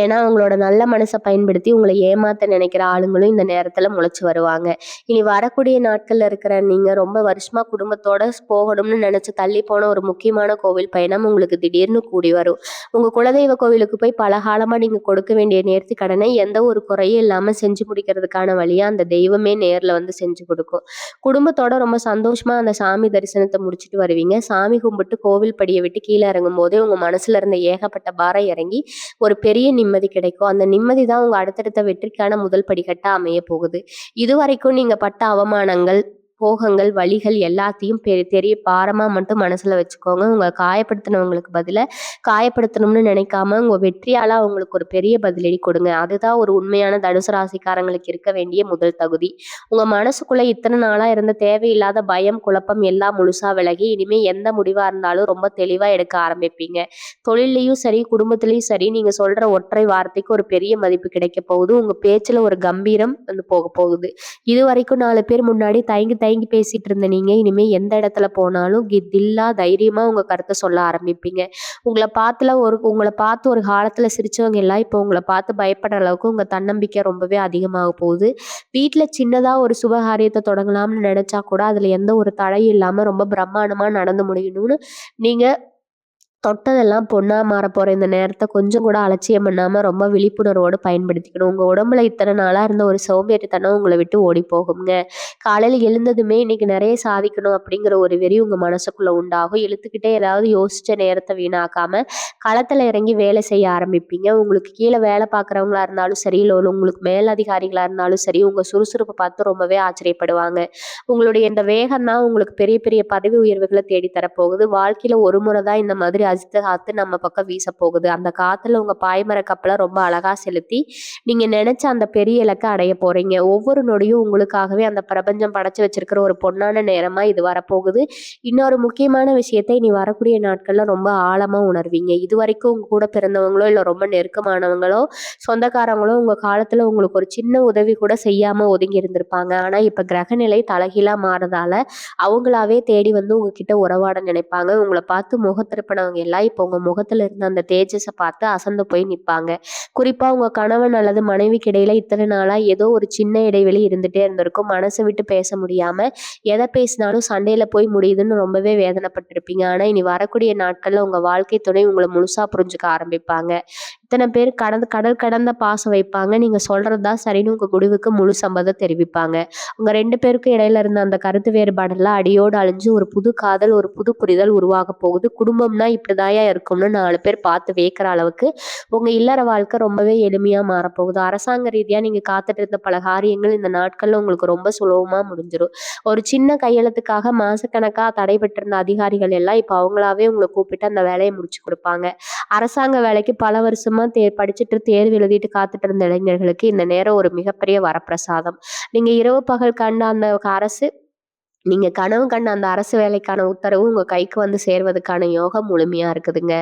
ஏன்னா, அவங்களோட நல்ல மனச பயன்படுத்தி உங்கள ஏமாத்த நினைக்கிற ஆளுங்களும் இந்த நேரத்துல முளைச்சு வருவாங்க. இனி வரக்கூடிய நாட்கள்ல இருக்கிற நீங்க ரொம்ப வருஷமா குடும்பத்தோட போகணும்னு நினைச்சு தள்ளி போன ஒரு முக்கியமான கோவில் பயணம் உங்களுக்கு திடீர்னு கூடி வரும். உங்க குலதெய்வ கோவிலுக்கு போய் பல காலமா நீங்க கொடுக்க வேண்டிய நேர்த்தி கடனை எந்த ஒரு குறையும் இல்லாம செஞ்சு முடிக்கிறதுக்கான வழியா அந்த தெய்வமே நேர்ல வந்து செஞ்சு கொடுக்கும். குடும்பத்தோட ரொம்ப சந்தோஷமா அந்த சாமி தரிசனத்த முடிச்சுட்டு வருவீங்க. சாமி கும்பிட்டு கோவில் படிய விட்டு கீழ இறங்கும்போதே உங்க மனசுல இருந்த ஏகப்பட்ட பாரம் இறங்கி ஒரு பெரிய நிம்மதி கிடைக்கும். அந்த நிம்மதி தான் உங்க அடுத்தடுத்த வெற்றிக்கான முதல் படிக்கட்டா அமைய போகுது. இதுவரைக்கும் நீங்க பட்ட அவமானங்கள், போகங்கள், வலிகள் எல்லாத்தையும் பெரிய பாரமா மட்டும் மனசுல வச்சுக்கோங்க. உங்க காயப்படுத்தினவங்களுக்கு பதிலா காயப்படுத்தணும்னு நினைக்காம உங்க வெற்றியால அவங்களுக்கு ஒரு பெரிய பதிலடி கொடுங்க. அதுதான் ஒரு உண்மையான தனுசு ராசிக்காரங்களுக்கு இருக்க வேண்டிய முதல் தகுதி. உங்க மனசுக்குள்ள இத்தனை நாளா இருந்த தேவையில்லாத பயம், குழப்பம் எல்லாம் முழுசா விலகி இனிமே எந்த முடிவா இருந்தாலும் ரொம்ப தெளிவா எடுக்க ஆரம்பிப்பீங்க. தொழில்லயும் சரி, குடும்பத்திலயும் சரி, நீங்க சொல்ற ஒற்றை வார்த்தைக்கு ஒரு பெரிய மதிப்பு கிடைக்க போகுது. உங்க பேச்சுல ஒரு கம்பீரம் வந்து போக போகுது. இதுவரைக்கும் 4 பேர் முன்னாடி தயங்கி தயங்கி பேசிட்டு இருந்த நீங்க இனிமே எந்த இடத்துல போனாலும் தில்லா தைரியமா உங்க கருத்தை சொல்ல ஆரம்பிப்பீங்க. உங்கள பார்த்து ஒரு காலத்துல சிரிச்சவங்க எல்லாம் இப்போ உங்கள பார்த்து பயப்படுற அளவுக்கு உங்க தன்னம்பிக்கை ரொம்பவே அதிகமாக போகுது. வீட்ல சின்னதா ஒரு சுபகாரியத்தை தொடங்கலாம்னு நினைச்சா கூட அதுல எந்த ஒரு தடையும் இல்லாம ரொம்ப பிரம்மாண்டமா நடந்து முடியணும்னு நீங்க தொட்டதெல்லாம் பொண்ணா மாறப்போற இந்த நேரத்த கொஞ்சம் கூட அலட்சியம் பண்ணாம ரொம்ப விழிப்புணர்வோடு பயன்படுத்திக்கணும். உங்க உடம்புல இத்தனை நாளா இருந்த ஒரு சோம்பேறித்தனம் உங்கள விட்டு ஓடி போகுங்க. காலையில எழுந்ததுமே இன்னைக்கு நெறைய சாதிக்கணும் அப்படிங்கிற ஒரு வெறி உங்க மனசுக்குள்ள உண்டாகும். இழுத்துக்கிட்டே ஏதாவது யோசிச்ச நேரத்த வீணாக்காம களத்துல இறங்கி வேலை செய்ய ஆரம்பிப்பீங்க. உங்களுக்கு கீழ வேலை பார்க்குறவங்களா இருந்தாலும் சரி, இல்ல உங்களுக்கு மேலதிகாரிகளா இருந்தாலும் சரி, உங்க சுறுசுறுப்ப பார்த்து ரொம்பவே ஆச்சரியப்படுவாங்க. உங்களுடைய இந்த வேகம் தான் உங்களுக்கு பெரிய பெரிய பதவி உயர்வுகள தேடி தரப்போகுது. வாழ்க்கையில ஒரு முறை தான் இந்த மாதிரி அஜித்த காத்து நம்ம பக்கம் வீச போகுது. அந்த காத்துல உங்க பாய்மர கப்பல ரொம்ப அழகா செலுத்தி நீங்க நினைச்ச அந்த பெரிய இலக்க அடைய போறீங்க. ஒவ்வொரு நொடியும் உங்களுக்காகவே அந்த பிரபஞ்சம் படைச்சு வச்சிருக்கிற ஒரு பொன்னான நேரமா இது வரப்போகுது. இன்னொரு முக்கியமான விஷயத்தை இனி வரக்கூடிய நாட்கள்ல ரொம்ப ஆழமா உணர்வீங்க. இதுவரைக்கும் உங்க கூட பிறந்தவங்களோ இல்ல ரொம்ப நெருக்கமானவங்களோ சொந்தக்காரங்களோ உங்க காலத்துல உங்களுக்கு ஒரு சின்ன உதவி கூட செய்யாம ஒதுங்கி இருந்திருப்பாங்க. ஆனா இப்ப கிரகநிலை தலைகீழா மாறதால அவங்களாவே தேடி வந்து உங்ககிட்ட உறவாட நினைப்பாங்க. உங்கள பார்த்து முகத்திருப்பினவங்க எல்லாம் இப்போ உங்க முகத்துல இருந்த அந்த தேஜஸ பார்த்து அசந்து போய் நிப்பாங்க. குறிப்பா உங்க கணவன் அல்லது மனைவிக்கு இடையில இத்தனை நாளா ஏதோ ஒரு சின்ன இடைவெளி இருந்துட்டே இருந்திருக்கும். மனசு விட்டு பேச முடியாம எதை பேசினாலும் சண்டையில போய் முடியுதுன்னு ரொம்பவே வேதனைப்பட்டிருப்பீங்க. ஆனா இனி வரக்கூடிய நாட்கள்ல உங்க வாழ்க்கை துணை உங்களை முழுசா புரிஞ்சுக்க ஆரம்பிப்பாங்க. இத்தனை பேர் கடல் கடந்த பாசம் வைப்பாங்க. நீங்க சொல்றதுதான் சரின்னு உங்க முடிவுக்கு முழு சம்மதம் தெரிவிப்பாங்க. உங்க 2 பேருக்கும் இடையில இருந்த அந்த கருத்து வேறுபாடெல்லாம் அடியோடு அழிஞ்சு ஒரு புது காதல், ஒரு புது புரிதல் உருவாக போகுது. குடும்பம்னா இப்படிதாயா இருக்கும்னு 4 பேர் பார்த்து வியக்கிற அளவுக்கு உங்க இல்லற வாழ்க்கை ரொம்பவே எளிமையா மாறப்போகுது. அரசாங்க ரீதியா நீங்க காத்துட்டு இருந்த பல காரியங்கள் இந்த நாட்கள்ல உங்களுக்கு ரொம்ப சுலபமா முடிஞ்சிரும். ஒரு சின்ன கையெழுத்துக்காக மாசக்கணக்கா தடைபட்டிருந்த அதிகாரிகள் எல்லாம் இப்ப அவங்களாவே உங்களை கூப்பிட்டு அந்த வேலையை முடிச்சு கொடுப்பாங்க. அரசாங்க வேலைக்கு பல வருஷமா படிச்சுட்டு தேர்வு எழுதிட்டு காத்துட்டு இருந்த இளைஞர்களுக்கு இந்த நேரம் ஒரு மிகப்பெரிய வரப்பிரசாதம். நீங்க இரவு பகல் கண்ட அந்த அரசு நீங்க கனவு கண்ட அந்த அரசு வேலைக்கான உத்தரவு உங்க கைக்கு வந்து சேர்வதற்கான யோகம் முழுமையா இருக்குதுங்க.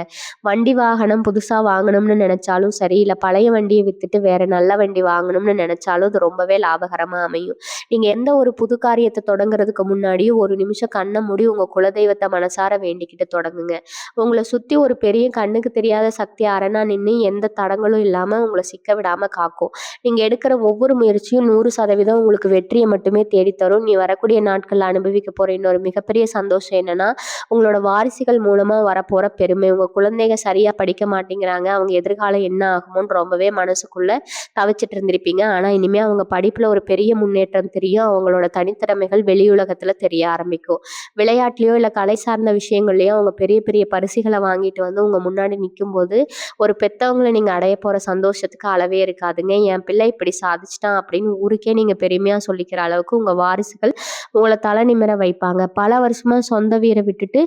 வண்டி வாகனம் புதுசா வாங்கணும்னு நினைச்சாலும் சரி, இல்ல பழைய வண்டியை வித்துட்டு வேற நல்ல வண்டி வாங்கணும்னு நினைச்சாலும் அது ரொம்பவே லாபகரமா அமையும். நீங்க எந்த ஒரு புது காரியத்தை தொடங்குறதுக்கு முன்னாடியும் ஒரு நிமிஷம் கண்ணை மூடி உங்க குலதெய்வத்தை மனசார வேண்டிக்கிட்டு தொடங்குங்க. உங்களை சுத்தி ஒரு பெரிய கண்ணுக்கு தெரியாத சக்தி அரணா நின்று எந்த தடங்களும் இல்லாம உங்களை சிக்க விடாம காக்கும். நீங்க எடுக்கிற ஒவ்வொரு முயற்சியும் 100% உங்களுக்கு வெற்றியை மட்டுமே தேடித்தரும். நீ வரக்கூடிய நாட்கள்ல அனுபவிக்க போற இன்னொரு மிகப்பெரிய சந்தோஷம் என்னன்னா, உங்களோட வாரிசுகள் மூலமா வரப்போற பெருமை. உங்க குழந்தைங்க சரியா படிக்க மாட்டேங்கிறாங்க, அவங்க எதிர்காலம் என்ன ஆகுமோன்னு ரொம்பவே மனசுக்குள்ள தவிச்சிட்டு இருந்திருப்பீங்க. ஆனா இனிமே அவங்க படிப்புல ஒரு பெரிய முன்னேற்றம் தெரியும். அவங்களோட தனித்திறமைகள் வெளியுலகத்துல தெரிய ஆரம்பிக்கும். விளையாட்டுலயோ இல்ல கலை சார்ந்த விஷயங்கள்லயோ அவங்க பெரிய பெரிய பரிசுகளை வாங்கிட்டு வந்து உங்க முன்னாடி நிற்கும் போது ஒரு பெத்தவங்களை நீங்க அடைய போற சந்தோஷத்துக்கு அளவே இருக்காதுங்க. என் பிள்ளை இப்படி சாதிச்சிட்டான் அப்படின்னு ஊருக்கே நீங்க பெருமையா சொல்லிக்கிற அளவுக்கு உங்க வாரிசுகள் உங்களை தலை தலை நிமிர வைப்பாங்க. பல வருஷமா சொந்த வீர விட்டுட்டு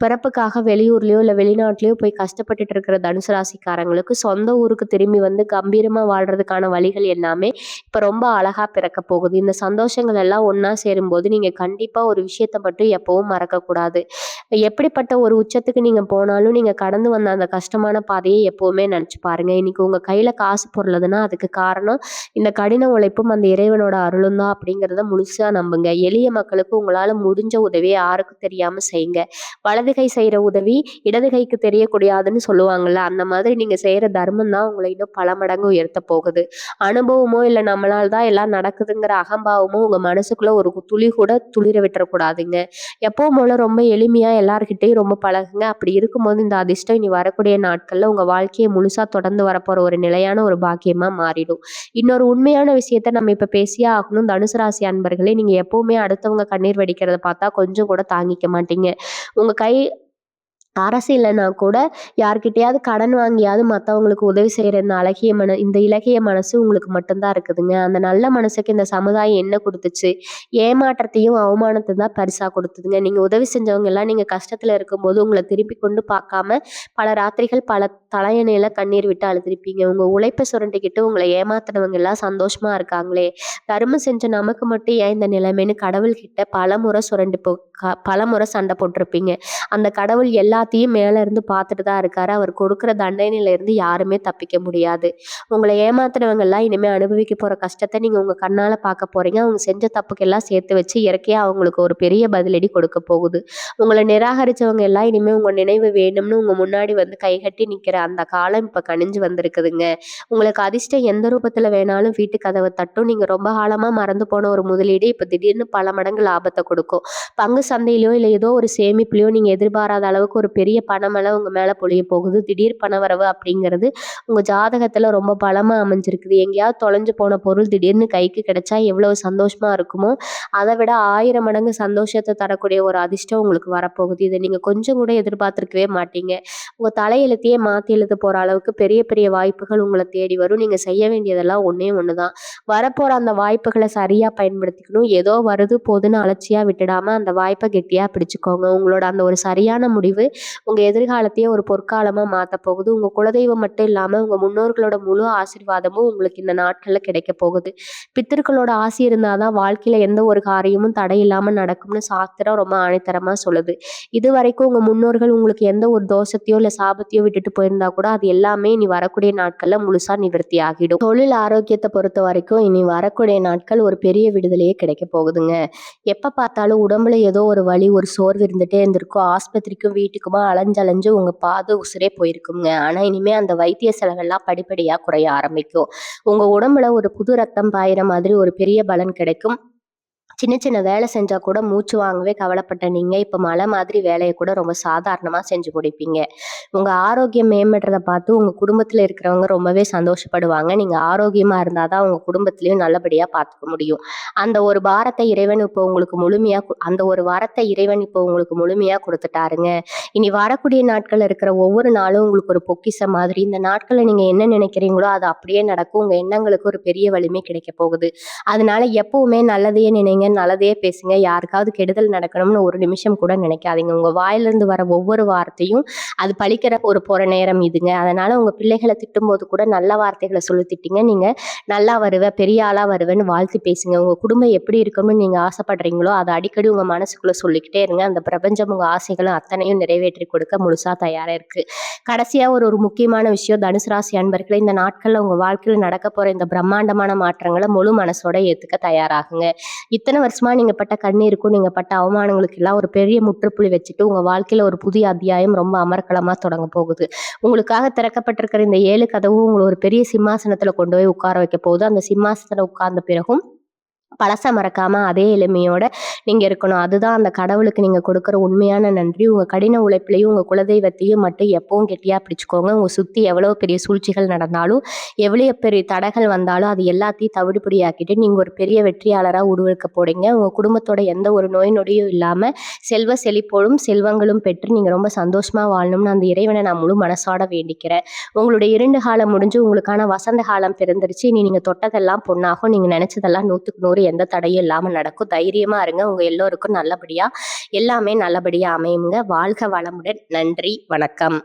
பிறப்புக்காக வெளியூர்லயோ இல்ல வெளிநாட்டிலயோ போய் கஷ்டப்பட்டுட்டு இருக்கிற தனுசு ராசிக்காரங்களுக்கு சொந்த ஊருக்கு திரும்பி வந்து கம்பீரமா வாழ்றதுக்கான வழிகள் எல்லாமே இப்ப ரொம்ப அழகா பிறக்க போகுது. இந்த சந்தோஷங்கள் எல்லாம் ஒண்ணா சேரும்போது நீங்க கண்டிப்பா ஒரு விஷயத்த மட்டும் எப்பவும் மறக்கக்கூடாது. எப்படிப்பட்ட ஒரு உச்சத்துக்கு நீங்க போனாலும் நீங்க கடந்து வந்த அந்த கஷ்டமான பாதையை எப்பவுமே நினைச்சு பாருங்க. இன்னைக்கு உங்க கையில காசு பொருளுதுன்னா அதுக்கு காரணம் இந்த கடின உழைப்பும் அந்த இறைவனோட அருளும் தான் அப்படிங்கிறத முழுசா நம்புங்க. எளிய மக்களுக்கு உங்களால முடிஞ்ச உதவியை யாருக்கும் தெரியாம செய்யுங்க. வலது கை செய்யற உதவி இடது கைக்கு தெரியக்கூடாதுன்னு சொல்லுவாங்கல்ல, அந்த மாதிரி நீங்க செய்யற தர்மம் தான் உங்களை இன்னும் பல மடங்கு உயர்த்த போகுது. அனுபவமோ இல்ல நம்மளால தான் எல்லாம் நடக்குதுங்கிற அகம்பாவமோ உங்க மனசுக்குள்ள ஒரு துளி கூட துளிர விட்டுறக்கூடாதுங்க. எப்பவும் போல ரொம்ப எளிமையா எல்லார்கிட்டயும் ரொம்ப பழகுங்க. அப்படி இருக்கும்போது இந்த அதிர்ஷ்டம் இனி வரக்கூடிய நாட்கள்ல உங்க வாழ்க்கையை முழுசா தொடர்ந்து வரப்போற ஒரு நிலையான ஒரு பாக்கியமா மாறிடும். இன்னொரு உண்மையான விஷயத்த நம்ம இப்ப பேசியே ஆகணும். தனுசு ராசி அன்பர்களே, நீங்க எப்பவுமே அடுத்தவங்க கண்ணீர் வடிக்கிறத பார்த்தா கொஞ்சம் கூட தாங்கிக்க மாட்டீங்க. உங்க கை அரசு இல்லைன்னா கூட யார்கிட்டயாவது கடன் வாங்கியாவது மத்தவங்களுக்கு உதவி செய்யற இந்த இளகிய மனசு உங்களுக்கு மட்டும்தான் இருக்குதுங்க. அந்த நல்ல மனசுக்கு இந்த சமுதாயம் என்ன கொடுத்துச்சு? ஏமாற்றத்தையும் அவமானத்தை தான் பரிசா கொடுத்ததுங்க. நீங்க உதவி செஞ்சவங்க எல்லாம் நீங்க கஷ்டத்துல இருக்கும்போது உங்களை திருப்பி கொண்டு பார்க்காம பல ராத்திரிகள் பல தலையணையில கண்ணீர் விட்டு அழுதுருப்பீங்க. உங்க உழைப்பை சுரண்டிக்கிட்டு உங்களை ஏமாத்தினவங்க எல்லாம் சந்தோஷமா இருக்காங்களே, தர்மம் செஞ்ச நமக்கு மட்டும் ஏன் இந்த நிலைமைன்னு கடவுள்கிட்ட பலமுறை சண்டை போட்டிருப்பீங்க. அந்த கடவுள் எல்லாத்தையும் மேல இருந்து பார்த்துட்டு தான் இருக்காரு. அவர் கொடுக்குற தண்டனையில இருந்து யாருமே தப்பிக்க முடியாது. உங்களை ஏமாத்துனவங்க எல்லாம் இனிமே அனுபவிக்க போற கஷ்டத்தை நீங்க உங்க கண்ணால பார்க்க போறீங்க. அவங்க செஞ்ச தப்புக்கெல்லாம் சேர்த்து வச்சு இயற்கையா அவங்களுக்கு ஒரு பெரிய பதிலடி கொடுக்க போகுது. உங்களை நிராகரிச்சவங்க எல்லாம் இனிமே உங்க நினைவு வேணும்னு உங்க முன்னாடி வந்து கைகட்டி நிக்கிற அந்த காலம் இப்ப கனிஞ்சு வந்திருக்குதுங்க. உங்களுக்கு அதிர்ஷ்டம் எந்த ரூபத்துல வேணாலும் வீட்டு கதவை தட்டும். நீங்க ரொம்ப காலமா மறந்து போன ஒரு முதலீடு இப்ப திடீர்னு பல மடங்கு லாபத்தை கொடுக்கும். பங்கு சந்தையிலயோ இல்ல ஏதோ ஒரு சேமிப்புலயோ நீங்க எதிர்பாராத அளவுக்கு ஒரு பெரிய பணமெல்லாம் உங்க மேல பொழிய போகுது. திடீர் பணவரவு அப்படிங்கிறது உங்க ஜாதகத்துல ரொம்ப பலமா அமைஞ்சிருக்குது. எங்கேயாவது தொலைஞ்சு போன பொருள் திடீர்னு கைக்கு கிடைச்சா எவ்வளவு சந்தோஷமா இருக்குமோ அதை விட 1000 மடங்கு சந்தோஷத்தை தரக்கூடிய ஒரு அதிர்ஷ்டம் உங்களுக்கு வரப்போகுது. இதை நீங்க கொஞ்சம் கூட எதிர்பார்த்திருக்கவே மாட்டீங்க. உங்க தலையெழுத்தையே மாத்தி எழுத போற அளவுக்கு பெரிய பெரிய வாய்ப்புகள் உங்களை தேடி வரும். நீங்க செய்ய வேண்டியதெல்லாம் ஒண்ணே ஒண்ணுதான். வரப்போற அந்த வாய்ப்புகளை சரியா பயன்படுத்திக்கணும். ஏதோ வருது போதுன்னு அலட்சியா விட்டுடாம அந்த வாய்ப்பை கெட்டியா பிடிச்சுக்கோங்க. உங்களோட அந்த ஒரு சரியான முடிவு உங்க எதிர்காலத்தையே ஒரு பொற்காலமா மாத்த போகுது. உங்க குலதெய்வம் மட்டும் இல்லாம உங்க முன்னோர்களோட முழு ஆசீர்வாதமும் உங்களுக்கு இந்த நாட்கள்ல கிடைக்க போகுது. பித்தர்களோட ஆசி இருந்தாதான் வாழ்க்கையில எந்த ஒரு காரியமும் தடை இல்லாம நடக்கும்னு சாஸ்திரம் ரொம்ப ஆணித்தரமா சொல்லுது. இது வரைக்கும் உங்க முன்னோர்கள் உங்களுக்கு எந்த ஒரு தோஷத்தையோ இல்ல சாபத்தையோ விட்டுட்டு போயிருந்தா கூட அது எல்லாமே இனி வரக்கூடிய நாட்கள்ல முழுசா நிவர்த்தி ஆகிடும். தொழில் ஆரோக்கியத்தை பொறுத்த வரைக்கும் இனி வரக்கூடிய நாட்கள் ஒரு பெரிய விடுதலையே கிடைக்க போகுதுங்க. எப்ப பார்த்தாலும் உடம்புல ஏதோ ஒரு வலி, ஒரு சோர்வு இருந்துட்டே இருந்திருக்கும். ஆஸ்பத்திரிக்கும் வீட்டுக்குமா அலைஞ்சு உங்க பாத உசுரே போயிருக்குங்க. ஆனா இனிமே அந்த வைத்திய செலவெல்லாம் படிப்படியா குறைய ஆரம்பிக்கும். உங்க உடம்புல ஒரு புது ரத்தம் பாயிற மாதிரி ஒரு பெரிய பலன் கிடைக்கும். சின்ன சின்ன வேலை செஞ்சா கூட மூச்சு வாங்கவே கவலைப்பட்ட நீங்க இப்ப மலை மாதிரி வேலையை கூட ரொம்ப சாதாரணமா செஞ்சு முடிப்பீங்க. உங்க ஆரோக்கியம் மேம்படுறத பார்த்து உங்க குடும்பத்துல இருக்கிறவங்க ரொம்பவே சந்தோஷப்படுவாங்க. நீங்க ஆரோக்கியமா இருந்தாதான் உங்க குடும்பத்திலயும் நல்லபடியா பார்த்துக்க முடியும். அந்த ஒரு வாரத்தை இறைவன் இப்போ உங்களுக்கு முழுமையா கொடுத்துட்டாருங்க. இனி வரக்கூடிய நாட்கள் இருக்கிற ஒவ்வொரு நாளும் உங்களுக்கு ஒரு பொக்கிஷம் மாதிரி. இந்த நாட்கள்ல நீங்க என்ன நினைக்கிறீங்களோ அது அப்படியே நடக்கும். உங்க எண்ணங்களுக்கு ஒரு பெரிய வலிமை கிடைக்க போகுது. அதனால எப்பவுமே நல்லதையே நினைங்க, நல்லதையே பேசுங்க. யாருக்காவது கெடுதல் நடக்கணும்னு ஒரு நிமிஷம் கூட நினைக்காதீங்க. உங்க வாயிலிருந்து வர ஒவ்வொரு வார்த்தையும் அது பழிக்கிற ஒரு போற நேரம் இதுங்க. அதனால உங்க பிள்ளைகளை திட்டும்போது கூட நல்ல வார்த்தைகளை சொல்லி திட்டிங்க. நீங்க நல்லா வருவ, பெரிய ஆளா வருவேன்னு வாழ்த்து பேசுங்க. உங்க குடும்பம் எப்படி இருக்கணும்னு நீங்க ஆசைப்படுறீங்களோ அதை அடிக்கடி உங்க மனசுக்குள்ள சொல்லிக்கிட்டே இருங்க. அந்த பிரபஞ்சம் உங்க ஆசைகளும் அத்தனையும் நிறைவேற்றி கொடுக்க முழுசா தயாரா இருக்கு. கடைசியா ஒரு முக்கியமான விஷயம், தனுசு ராசி அன்பர்களே, இந்த நாட்கள்ல உங்க வாழ்க்கையில நடக்க போற இந்த பிரம்மாண்டமான மாற்றங்களை முழு மனசோட ஏத்துக்க தயாராகுங்க. இத்தனை வருஷமா நீங்க பட்ட கண்ணீருக்கும் நீங்க பட்ட அவமானங்களுக்கு எல்லாம் ஒரு பெரிய முற்றுப்புள்ளி வச்சுட்டு உங்க வாழ்க்கையில ஒரு புதிய அத்தியாயம் ரொம்ப அமர்க்களமா தொடங்க போகுது. உங்களுக்காக திறக்கப்பட்டிருக்கிற இந்த 7 கதவும் உங்களை ஒரு பெரிய சிம்மாசனத்துல கொண்டு போய் உட்கார வைக்க போகுது. அந்த சிம்மாசனத்துல உட்கார்ந்த பிறகும் பழச மறக்காம அதே எளிமையோட நீங்க இருக்கணும். அதுதான் அந்த கடவுளுக்கு நீங்க கொடுக்குற உண்மையான நன்றி. உங்க கடின உழைப்பிலையும் உங்க குலதெய்வத்தையும் மட்டும் எப்பவும் கெட்டியா பிடிச்சுக்கோங்க. உங்க சுத்தி எவ்வளவு பெரிய சூழ்ச்சிகள் நடந்தாலும் எவ்வளவு பெரிய தடைகள் வந்தாலும் அது எல்லாத்தையும் தவிடுபடியாக்கிட்டு நீங்க ஒரு பெரிய வெற்றியாளரா உருவெடுக்க போறீங்க. உங்க குடும்பத்தோட எந்த ஒரு நோய் நொடியும் இல்லாம செல்வ செழிப்போடும் செல்வங்களும் பெற்று நீங்க ரொம்ப சந்தோஷமா வாழணும்னு அந்த இறைவனை நான் முழு மனசோட வேண்டிக்கிறேன். உங்களுடைய 2 காலம் முடிஞ்சு உங்களுக்கான வசந்த காலம் பிறந்துருச்சு. இனி நீங்க தொட்டதெல்லாம் பொண்ணாகும். நீங்க நினைச்சதெல்லாம் 100க்கு 100 எந்த தடையும் இல்லாம நடக்கும். தைரியமா இருங்க. உங்க எல்லோருக்கும் நல்லபடியா எல்லாமே நல்லபடியா அமையுங்க. வாழ்க வளமுடன். நன்றி. வணக்கம்.